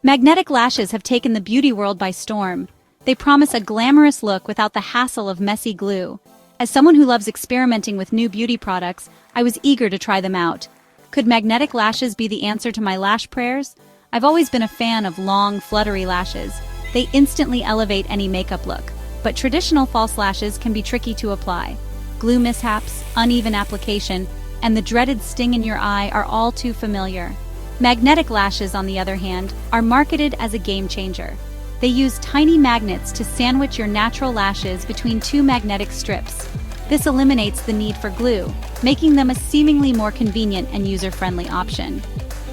Magnetic lashes have taken the beauty world by storm. They promise a glamorous look without the hassle of messy glue. As someone who loves experimenting with new beauty products, I was eager to try them out. Could magnetic lashes be the answer to my lash prayers? I've always been a fan of long, fluttery lashes. They instantly elevate any makeup look. But traditional false lashes can be tricky to apply. Glue mishaps, uneven application, and the dreaded sting in your eye are all too familiar. Magnetic lashes, on the other hand, are marketed as a game changer. They use tiny magnets to sandwich your natural lashes between two magnetic strips. This eliminates the need for glue, making them a seemingly more convenient and user-friendly option.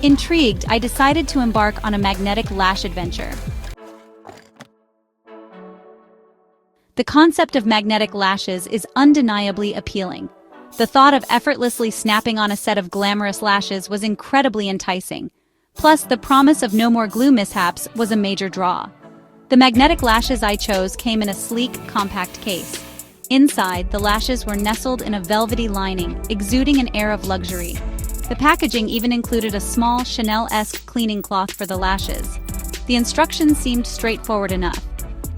Intrigued, I decided to embark on a magnetic lash adventure. The concept of magnetic lashes is undeniably appealing. The thought of effortlessly snapping on a set of glamorous lashes was incredibly enticing. Plus, the promise of no more glue mishaps was a major draw. The magnetic lashes I chose came in a sleek, compact case. Inside, the lashes were nestled in a velvety lining, exuding an air of luxury. The packaging even included a small Chanel-esque cleaning cloth for the lashes. The instructions seemed straightforward enough.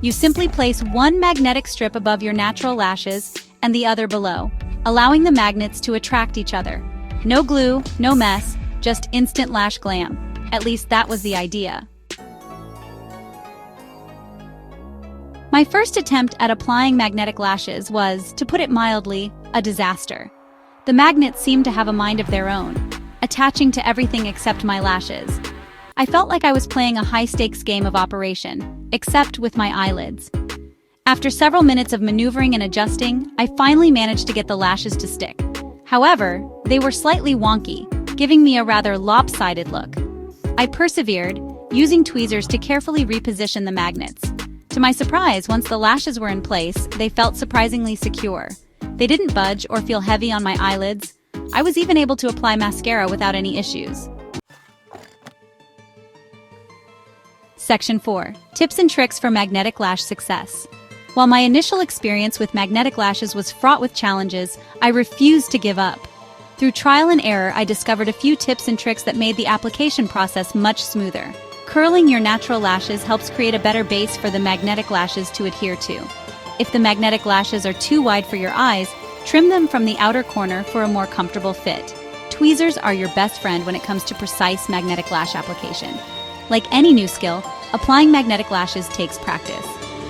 You simply place one magnetic strip above your natural lashes and the other below, allowing the magnets to attract each other. No glue, no mess, just instant lash glam. At least that was the idea. My first attempt at applying magnetic lashes was, to put it mildly, a disaster. The magnets seemed to have a mind of their own, attaching to everything except my lashes. I felt like I was playing a high-stakes game of Operation, except with my eyelids. After several minutes of maneuvering and adjusting, I finally managed to get the lashes to stick. However, they were slightly wonky, giving me a rather lopsided look. I persevered, using tweezers to carefully reposition the magnets. To my surprise, once the lashes were in place, they felt surprisingly secure. They didn't budge or feel heavy on my eyelids. I was even able to apply mascara without any issues. Section 4. Tips and tricks for magnetic lash success. While my initial experience with magnetic lashes was fraught with challenges, I refused to give up. Through trial and error, I discovered a few tips and tricks that made the application process much smoother. Curling your natural lashes helps create a better base for the magnetic lashes to adhere to. If the magnetic lashes are too wide for your eyes, trim them from the outer corner for a more comfortable fit. Tweezers are your best friend when it comes to precise magnetic lash application. Like any new skill, applying magnetic lashes takes practice.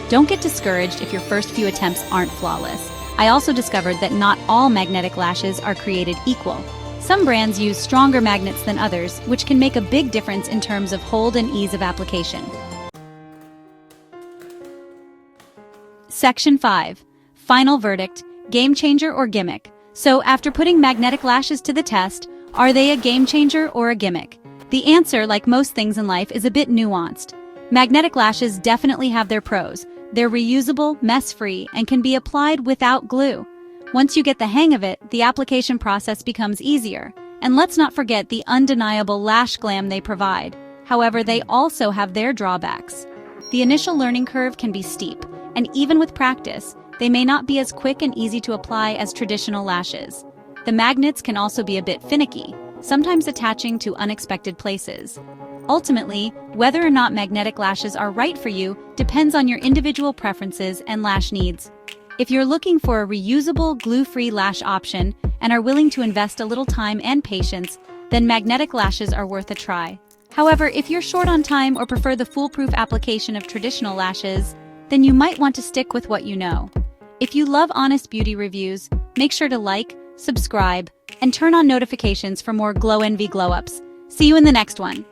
Don't get discouraged if your first few attempts aren't flawless. I also discovered that not all magnetic lashes are created equal. Some brands use stronger magnets than others, which can make a big difference in terms of hold and ease of application. Section 5. Final verdict, game changer or gimmick. So after putting magnetic lashes to the test, are they a game changer or a gimmick? The answer, like most things in life, is a bit nuanced. Magnetic lashes definitely have their pros. They're reusable, mess-free, and can be applied without glue. Once you get the hang of it, the application process becomes easier. And let's not forget the undeniable lash glam they provide. However, they also have their drawbacks. The initial learning curve can be steep, and even with practice, they may not be as quick and easy to apply as traditional lashes. The magnets can also be a bit finicky, sometimes attaching to unexpected places. Ultimately, whether or not magnetic lashes are right for you depends on your individual preferences and lash needs. If you're looking for a reusable, glue-free lash option and are willing to invest a little time and patience, then magnetic lashes are worth a try. However, if you're short on time or prefer the foolproof application of traditional lashes, then you might want to stick with what you know. If you love honest beauty reviews, make sure to like, subscribe, and turn on notifications for more Glowenvy glow-ups. See you in the next one.